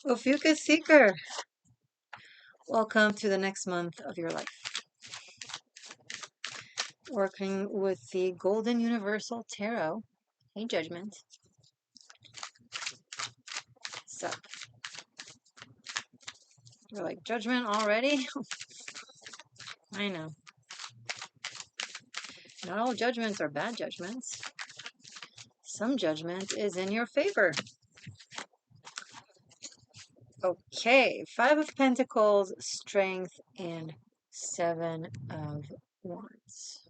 Ophiuchus Seeker, welcome to the next month of your life. Working with the Golden Universal Tarot. Hey, Judgment. So, you're like, Judgment already? I know. Not all judgments are bad judgments. Some judgment is in your favor. Okay, Five of Pentacles, Strength, and Seven of Wands.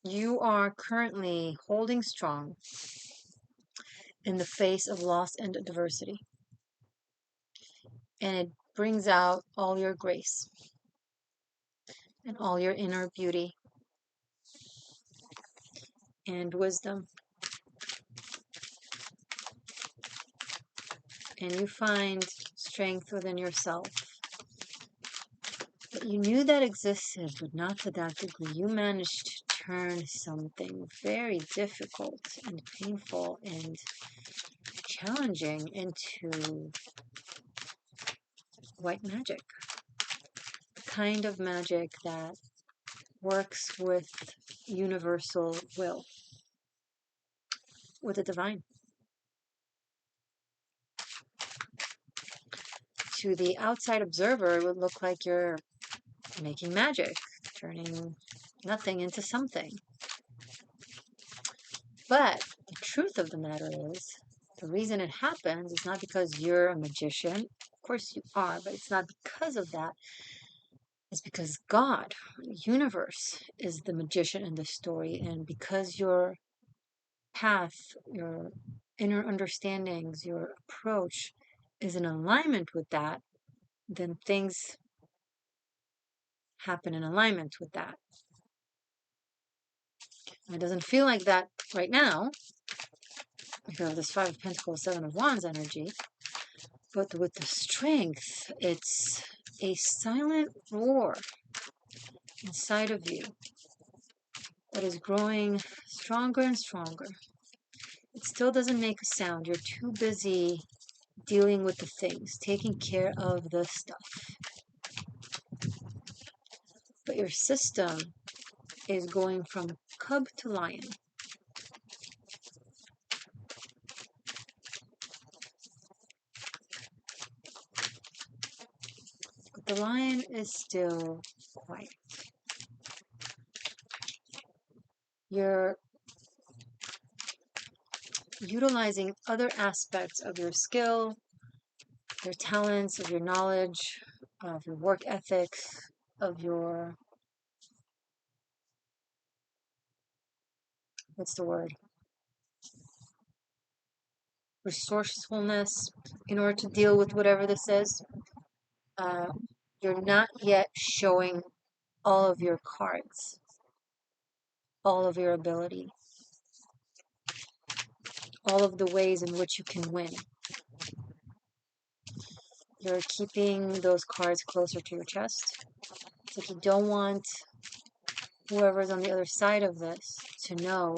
You are currently holding strong in the face of loss and adversity. And it brings out all your grace and all your inner beauty and wisdom. And you find strength within yourself that you knew that existed, but not to that degree. You managed to turn something very difficult and painful and challenging into white magic. The kind of magic that works with universal will, with the divine. To the outside observer, it would look like you're making magic, turning nothing into something. But the truth of the matter is, the reason it happens is not because you're a magician. Of course you are, but it's not because of that. It's because God, the universe, is the magician in this story. And because your path, your inner understandings, your approach is in alignment with that, then things happen in alignment with that. And it doesn't feel like that right now because of this Five of Pentacles, Seven of Wands energy. But with the strength, it's a silent roar inside of you that is growing stronger and stronger. It still doesn't make a sound. You're too busy dealing with the things, taking care of the stuff. But your system is going from cub to lion. But the lion is still quiet. You're utilizing other aspects of your skill, your talents, of your knowledge, of your work ethics, of your, what's the word? Resourcefulness in order to deal with whatever this is. You're not yet showing all of your cards, all of your ability, all of the ways in which you can win. You're keeping those cards closer to your chest. It's like you don't want whoever's on the other side of this to know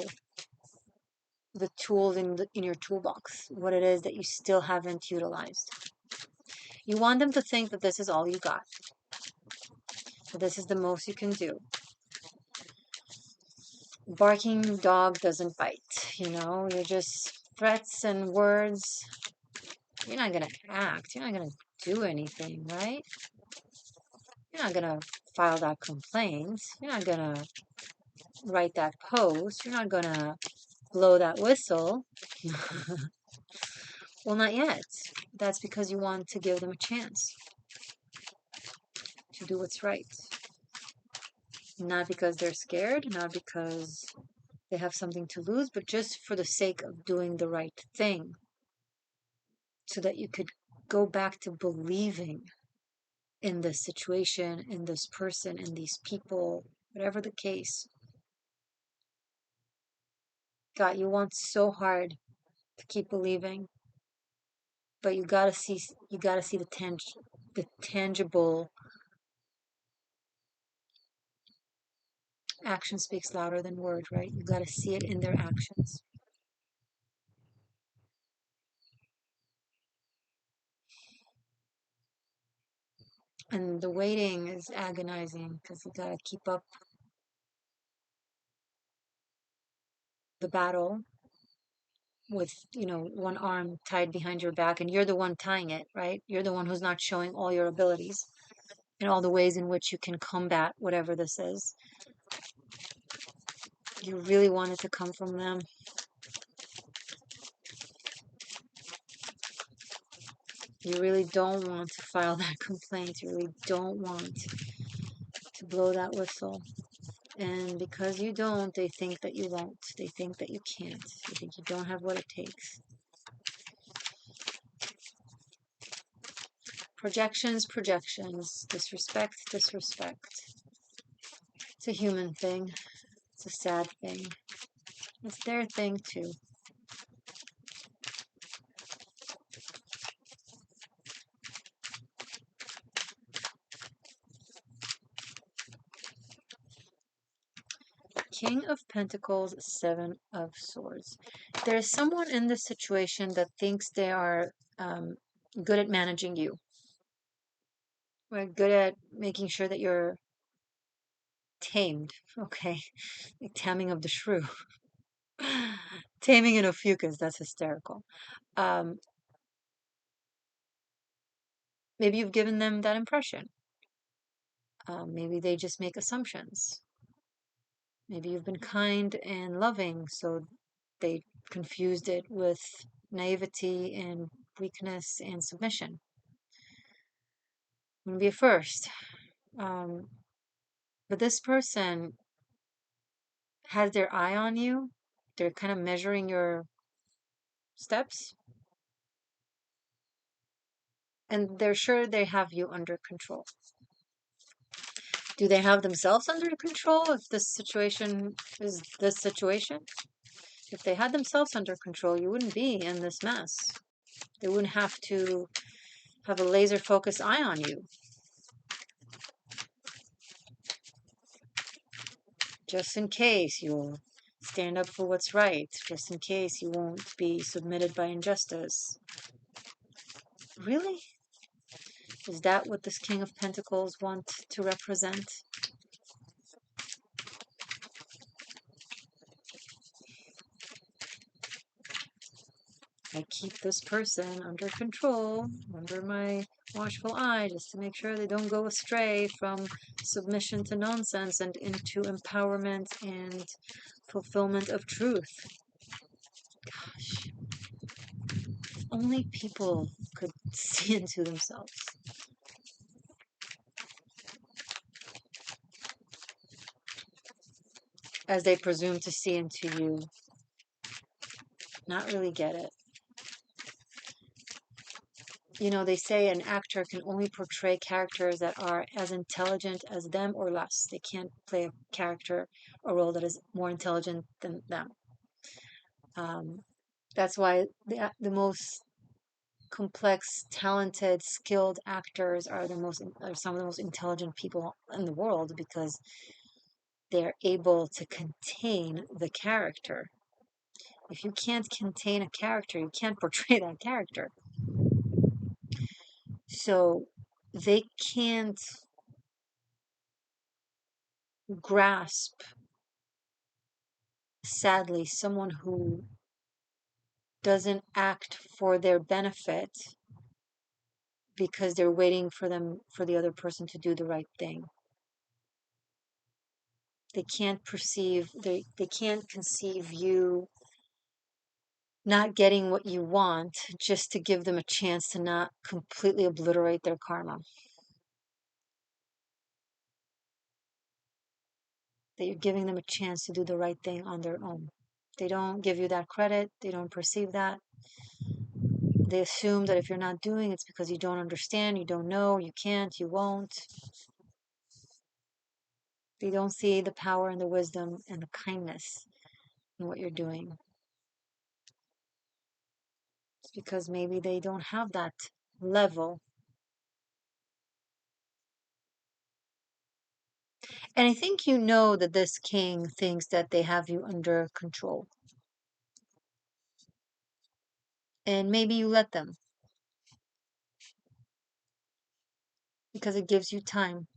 the tools in your toolbox, what it is that you still haven't utilized. You want them to think that this is all you got, that this is the most you can do. Barking dog doesn't bite, you're just threats and words. You're not going to act. You're not going to do anything, right? You're not going to file that complaint. You're not going to write that post. You're not going to blow that whistle. Well, not yet. That's because you want to give them a chance to do what's right. Not because they're scared, not because they have something to lose, but just for the sake of doing the right thing. So that you could go back to believing in this situation, in this person, in these people, whatever the case. God, you want so hard to keep believing, but you gotta see the tangible. Action speaks louder than word, right? You gotta see it in their actions. And the waiting is agonizing because you gotta keep up the battle with, one arm tied behind your back, and you're the one tying it, right? You're the one who's not showing all your abilities and all the ways in which you can combat whatever this is. You really want it to come from them. You really don't want to file that complaint. You really don't want to blow that whistle. And because you don't, they think that you won't. They think that you can't. They think you don't have what it takes. Projections, projections. Disrespect, disrespect. It's a human thing. It's a sad thing. It's their thing too. King of Pentacles, Seven of Swords. There's someone in this situation that thinks they are good at managing you. Right? Good at making sure that you're tamed. Okay. Like taming of the shrew. Taming an OPHIUCHUS. That's hysterical. Um, maybe you've given them that impression. Maybe they just make assumptions. Maybe you've been kind and loving, so they confused it with naivety and weakness and submission. I'm gonna be a first. Um, but this person has their eye on you. They're kind of measuring your steps, and they're sure they have you under control. Do they have themselves under control if this situation is this situation? If they had themselves under control, you wouldn't be in this mess. They wouldn't have to have a laser focused eye on you. Just in case you'll stand up for what's right, just in case you won't be submitted by injustice. Really? Is that what this King of Pentacles want to represent? I keep this person under control, under my watchful eye, just to make sure they don't go astray from submission to nonsense and into empowerment and fulfillment of truth. Gosh, if only people could see into themselves. As they presume to see into you. Not really get it. They say an actor can only portray characters that are as intelligent as them or less. They can't play a character, a role that is more intelligent than them. That's why the most complex, talented, skilled actors are some of the most intelligent people in the world, because they're able to contain the character. If you can't contain a character, you can't portray that character. So they can't grasp, sadly, someone who doesn't act for their benefit because they're waiting for the other person to do the right thing. They can't they can't conceive you not getting what you want just to give them a chance to not completely obliterate their karma. That you're giving them a chance to do the right thing on their own. They don't give you that credit. They don't perceive that. They assume that if you're not doing, it's because you don't understand, you don't know, you can't, you won't. They don't see the power and the wisdom and the kindness in what you're doing. It's because maybe they don't have that level. And I think that this king thinks that they have you under control. And maybe you let them. because it gives you time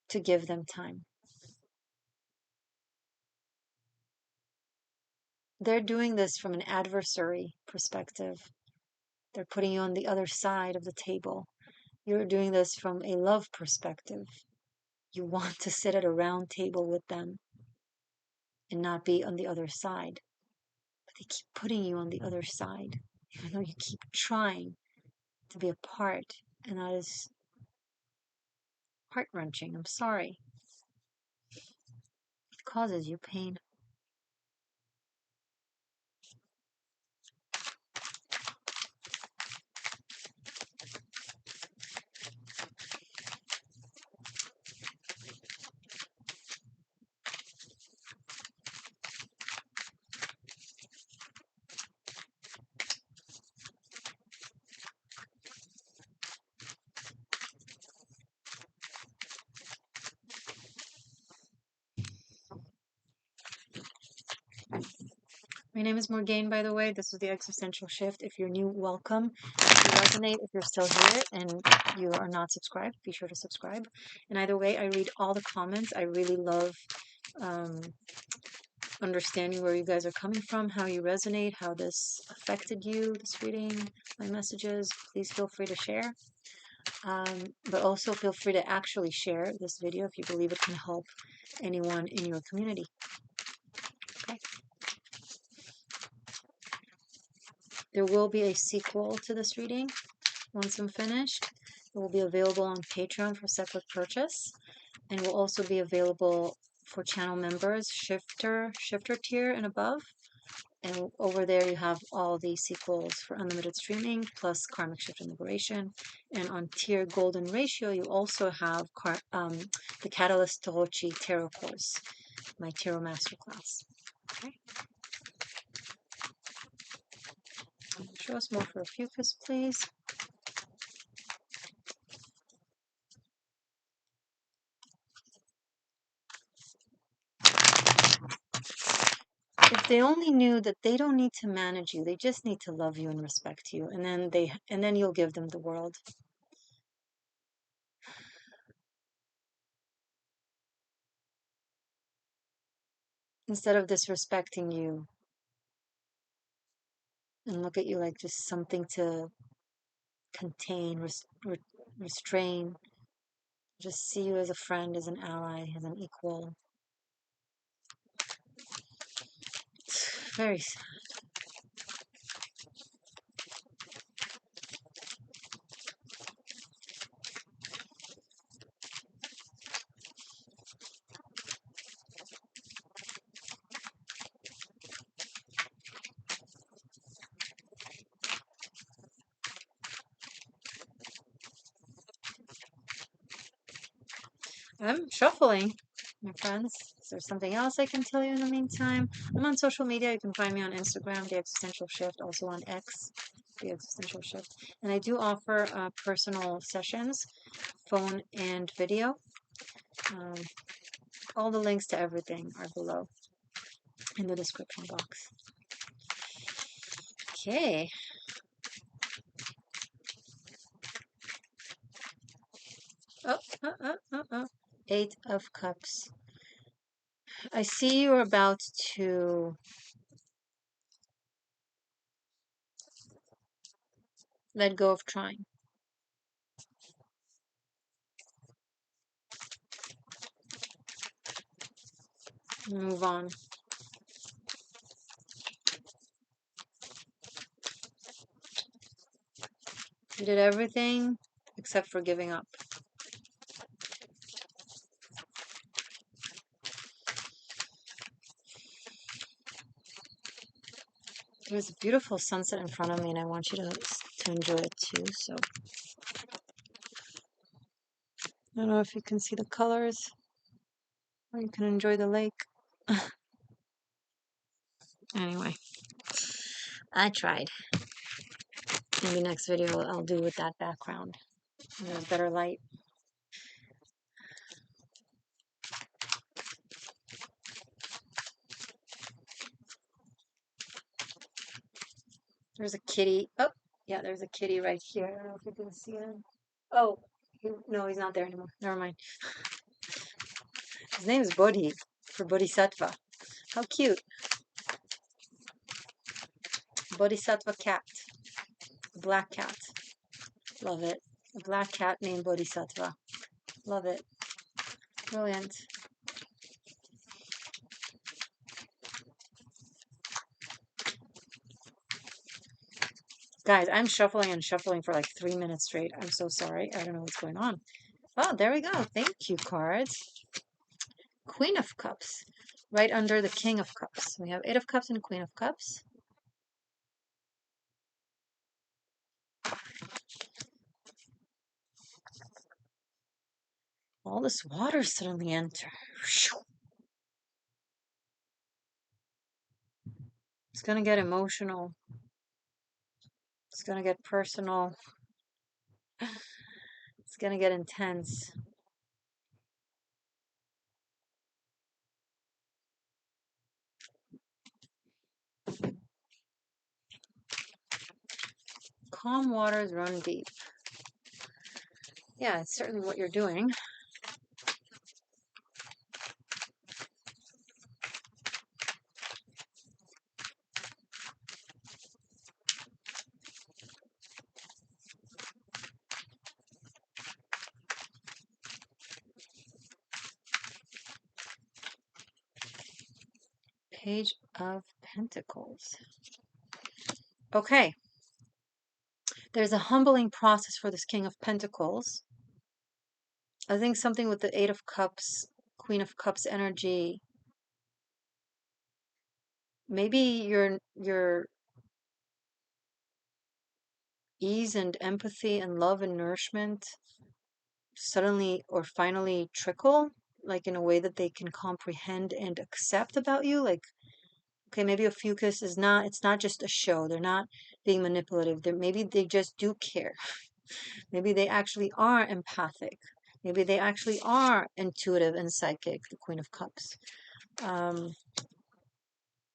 to give them time. They're doing this from an adversary perspective. They're putting you on the other side of the table. You're doing this from a love perspective. You want to sit at a round table with them and not be on the other side. But they keep putting you on the other side, even though you keep trying to be a part. And that is heart-wrenching. I'm sorry. It causes you pain. My name is Morgainne, by the way. This is the Existential Shift. If you're new, welcome. If you resonate, if you're still here and you are not subscribed, be sure to subscribe. And either way, I read all the comments. I really love understanding where you guys are coming from, how you resonate, how this affected you, this reading, my messages. Please feel free to share. But also feel free to actually share this video if you believe it can help anyone in your community. Okay. There will be a sequel to this reading once I'm finished. It will be available on Patreon for separate purchase, and will also be available for channel members, shifter tier and above. And over there you have all the sequels for unlimited streaming plus Karmic Shift and Liberation. And on tier Golden Ratio, you also have the Catalyst Torochi Tarot course, my Tarot Masterclass. Okay. Show us more for OPHIUCHUS, please. If they only knew that they don't need to manage you, they just need to love you and respect you, and then you'll give them the world. Instead of disrespecting you and look at you like just something to contain, restrain, just see you as a friend, as an ally, as an equal. Very sad. I'm shuffling, my friends. Is there something else I can tell you in the meantime? I'm on social media. You can find me on Instagram, The Existential Shift, also on X, The Existential Shift. And I do offer personal sessions, phone and video. All the links to everything are below in the description box. Okay. Oh. 8 of Cups. I see you're about to let go of trying. Move on. You did everything except for giving up. There's a beautiful sunset in front of me, and I want you to enjoy it too. So I don't know if you can see the colors, or you can enjoy the lake. Anyway, I tried. Maybe next video I'll do with that background. There's better light. There's a kitty. Oh, yeah, there's a kitty right here. I don't know if you can see him. Oh, No, he's not there anymore. Never mind. His name is Bodhi for Bodhisattva. How cute. Bodhisattva cat. Black cat. Love it. A black cat named Bodhisattva. Love it. Brilliant. Guys, I'm shuffling and shuffling for like 3 minutes straight. I'm so sorry. I don't know what's going on. Oh, there we go. Thank you, cards. Queen of Cups. Right under the King of Cups. We have 8 of Cups and Queen of Cups. All this water suddenly enter. It's going to get emotional. It's going to get personal. It's going to get intense. Calm waters run deep. Yeah, it's certainly what you're doing. Page of Pentacles. Okay. There's a humbling process for this King of Pentacles. I think something with the 8 of Cups, Queen of Cups energy. Maybe your ease and empathy and love and nourishment suddenly or finally trickle, like in a way that they can comprehend and accept about you. Like, okay, maybe Ophiuchus is not, it's not just a show. They're not being manipulative. Maybe they just do care. Maybe they actually are empathic. Maybe they actually are intuitive and psychic, the Queen of Cups.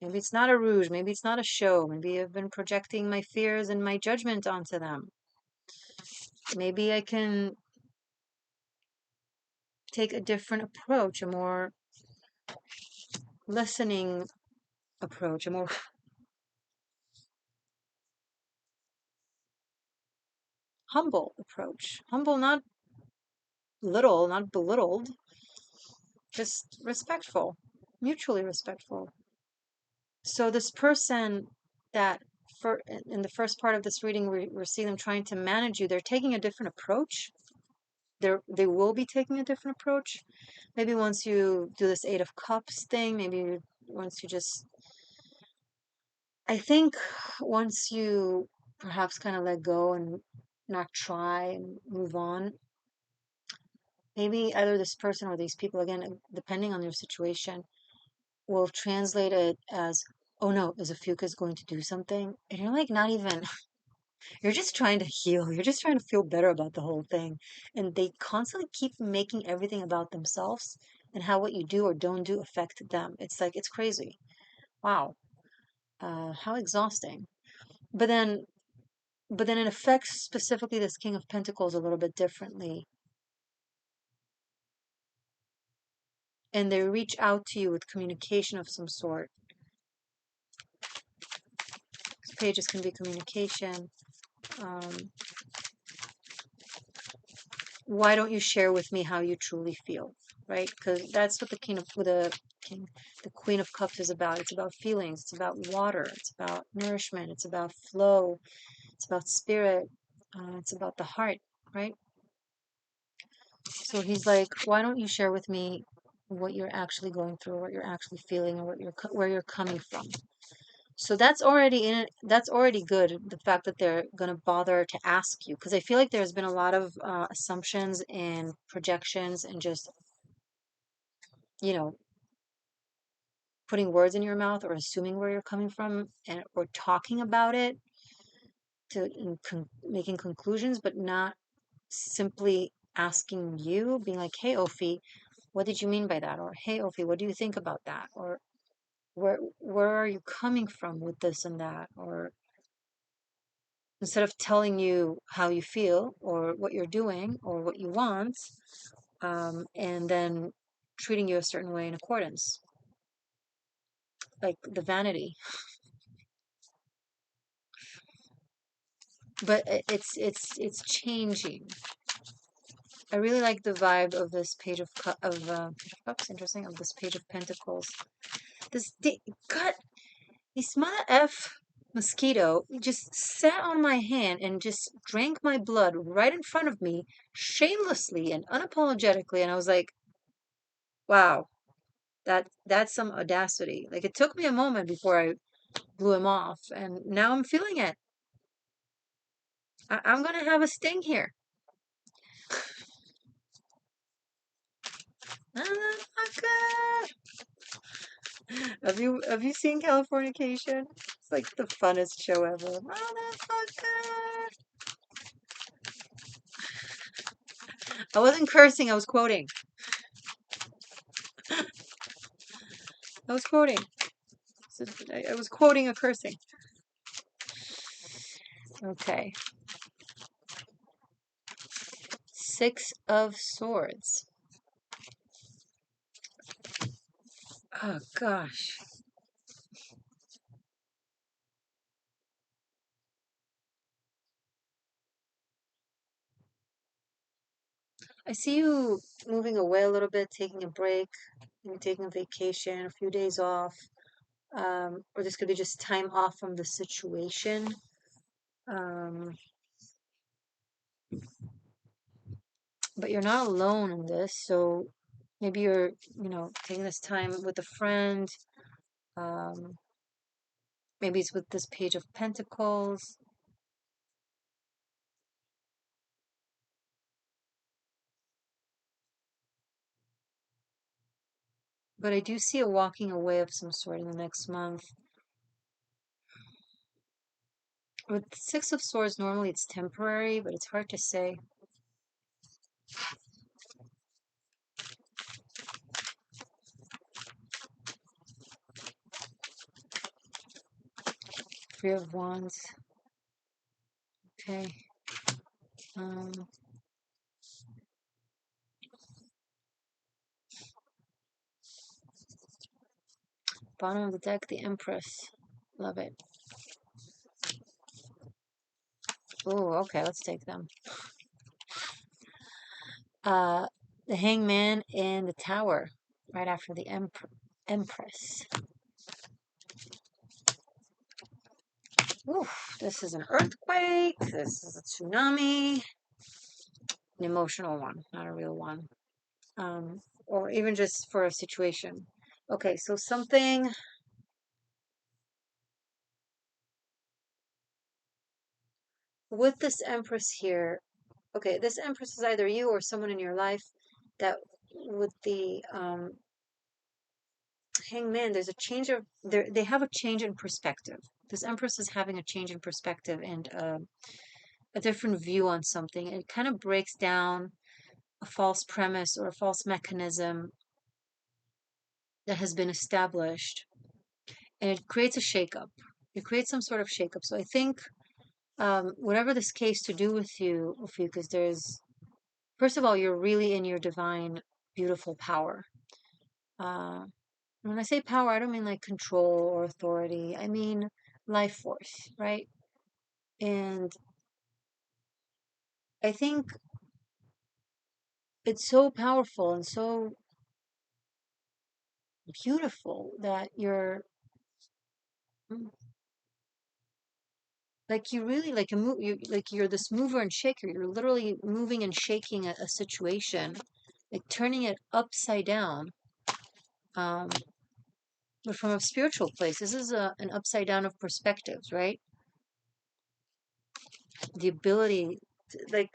Maybe it's not a rouge. Maybe it's not a show. Maybe I've been projecting my fears and my judgment onto them. Maybe I can take a different approach, a more listening approach, a more humble approach. Humble, not little, not belittled, just respectful, mutually respectful. So this person that for in the first part of this reading, we're seeing them trying to manage you. They're taking a different approach. They will be taking a different approach. Maybe once you do this 8 of Cups thing, maybe once you just, I think once you perhaps kind of let go and not try and move on, maybe either this person or these people, again, depending on your situation, will translate it as, oh no, is Ophiuchus going to do something? And you're like, not even, you're just trying to heal. You're just trying to feel better about the whole thing. And they constantly keep making everything about themselves and how what you do or don't do affect them. It's like, it's crazy. Wow. How exhausting. But then, but then it affects specifically this King of Pentacles a little bit differently. And they reach out to you with communication of some sort. Pages can be communication. Why don't you share with me how you truly feel, right? Because that's what the the Queen of Cups is about. It's about feelings. It's about water. It's about nourishment. It's about flow. It's about spirit. It's about the heart, right? So he's like, why don't you share with me what you're actually going through, what you're actually feeling, or where you're coming from? So that's already in it. That's already good. The fact that they're going to bother to ask you, because I feel like there's been a lot of assumptions and projections and just, you know, putting words in your mouth or assuming where you're coming from and or talking about it making conclusions, but not simply asking you, being like, hey, Ophi, what did you mean by that? Or hey, Ophi, what do you think about that? Or where are you coming from with this and that? Or instead of telling you how you feel or what you're doing or what you want, and then treating you a certain way in accordance, like the vanity. But it's changing. I really like the vibe of this page of Page of Cups. Interesting, of this Page of Pentacles. This God, this mother f mosquito just sat on my hand and just drank my blood right in front of me, shamelessly and unapologetically. And I was like, wow, that's some audacity. Like, it took me a moment before I blew him off, and now I'm feeling it. I'm gonna have a sting here. Motherfucker! Have you seen Californication? It's like the funnest show ever. Motherfucker! I wasn't cursing, I was quoting. I was quoting. I was quoting a cursing. Okay. Six of Swords. Oh gosh. I see you moving away a little bit, taking a break, maybe taking a vacation, a few days off. Or this could be just time off from the situation. Um, but you're not alone in this, so maybe you're, taking this time with a friend. Um, maybe it's with this Page of Pentacles. But I do see a walking away of some sort in the next month. With the Six of Swords, normally it's temporary, but it's hard to say. Three of Wands. Okay. Um, bottom of the deck, the Empress. Love it. Oh, okay, let's take them. The Hangman in the Tower, right after the Empress. Oof, this is an earthquake. This is a tsunami. An emotional one, not a real one. Or even just for a situation. Okay, so something with this Empress here. Okay, this Empress is either you or someone in your life that with the Hangman, there's a change of they have a change in perspective. This Empress is having a change in perspective and a different view on something. It kind of breaks down a false premise or a false mechanism that has been established, and it creates a shakeup. It creates some sort of shakeup. So I think whatever this case to do with you, because there's first of all, you're really in your divine, beautiful power. Uh, when I say power, I don't mean like control or authority. I mean life force, right? And I think it's so powerful and so beautiful that you're like you really like you like you're this mover and shaker. You're literally moving and shaking a situation, like turning it upside down. Um, but from a spiritual place, this is an upside down of perspectives, right? The ability to, like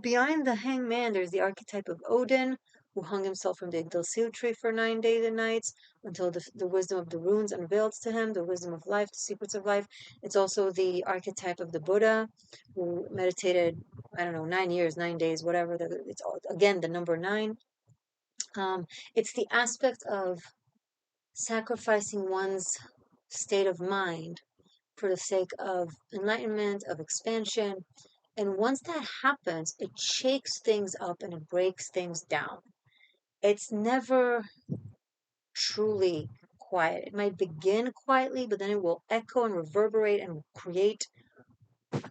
behind the hangman, there's the archetype of Odin, who hung himself from the Yggdrasil tree for 9 days and nights until the wisdom of the runes unveiled to him, the wisdom of life, the secrets of life. It's also the archetype of the Buddha, who meditated, I don't know, 9 years, 9 days, whatever. It's all, again, the number nine. It's the aspect of sacrificing one's state of mind for the sake of enlightenment, of expansion. And once that happens, it shakes things up and it breaks things down. It's never truly quiet. It might begin quietly, but then it will echo and reverberate and create, it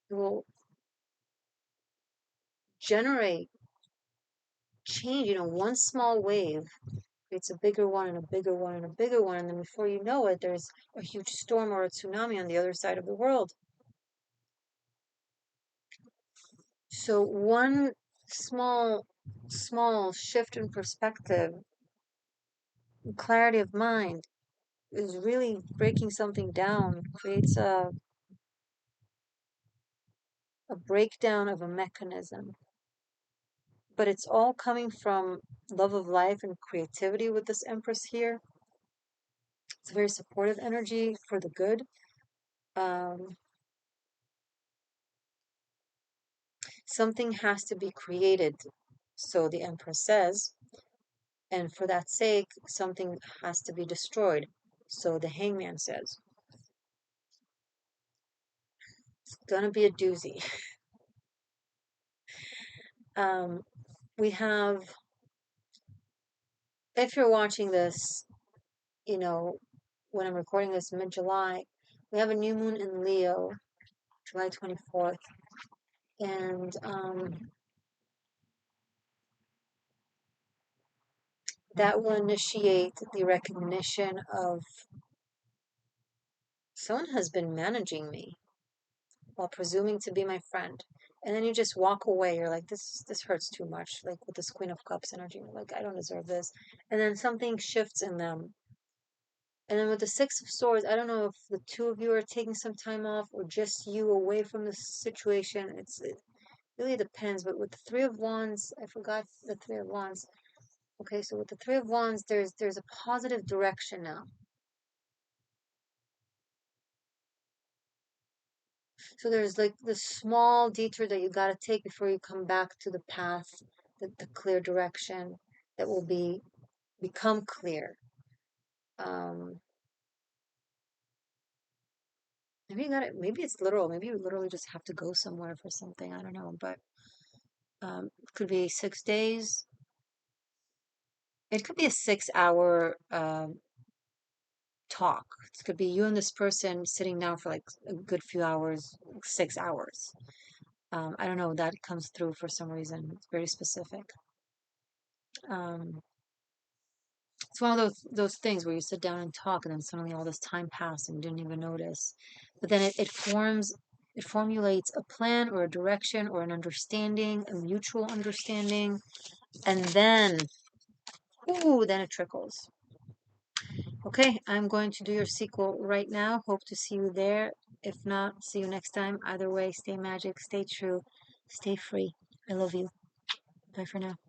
will generate change. One small wave creates a bigger one and a bigger one and a bigger one. And then before you know it, there's a huge storm or a tsunami on the other side of the world. So one small shift in perspective, clarity of mind, is really breaking something down, creates a breakdown of a mechanism. But it's all coming from love of life and creativity with this Empress here. It's a very supportive energy for the good. Something has to be created, so the Empress says, and for that sake, something has to be destroyed, so the Hangman says. It's gonna be a doozy. We have, if you're watching this, when I'm recording this mid-July, we have a new moon in Leo, July 24th, and that will initiate the recognition of someone has been managing me while presuming to be my friend. And then you just walk away. You're like, this hurts too much. Like with this Queen of Cups energy, you're like, I don't deserve this. And then something shifts in them. And then with the Six of Swords, I don't know if the two of you are taking some time off or just you away from the situation. It really depends. But with the Three of Wands, I forgot the Three of Wands. Okay, so with the Three of Wands, there's a positive direction now. So there's like this small detour that you got to take before you come back to the path, the clear direction that will become clear. Um, maybe it's literal. Maybe you literally just have to go somewhere for something. I don't know, but it could be 6 days. It could be a 6 hour talk. It could be you and this person sitting down for like a good few hours, 6 hours. I don't know. That comes through for some reason. It's very specific. Um, it's one of those things where you sit down and talk, and then suddenly all this time passed and you didn't even notice. But then it formulates a plan or a direction or an understanding, a mutual understanding, and then, then it trickles. Okay, I'm going to do your sequel right now. Hope to see you there. If not, see you next time. Either way, stay magic, stay true, stay free. I love you. Bye for now.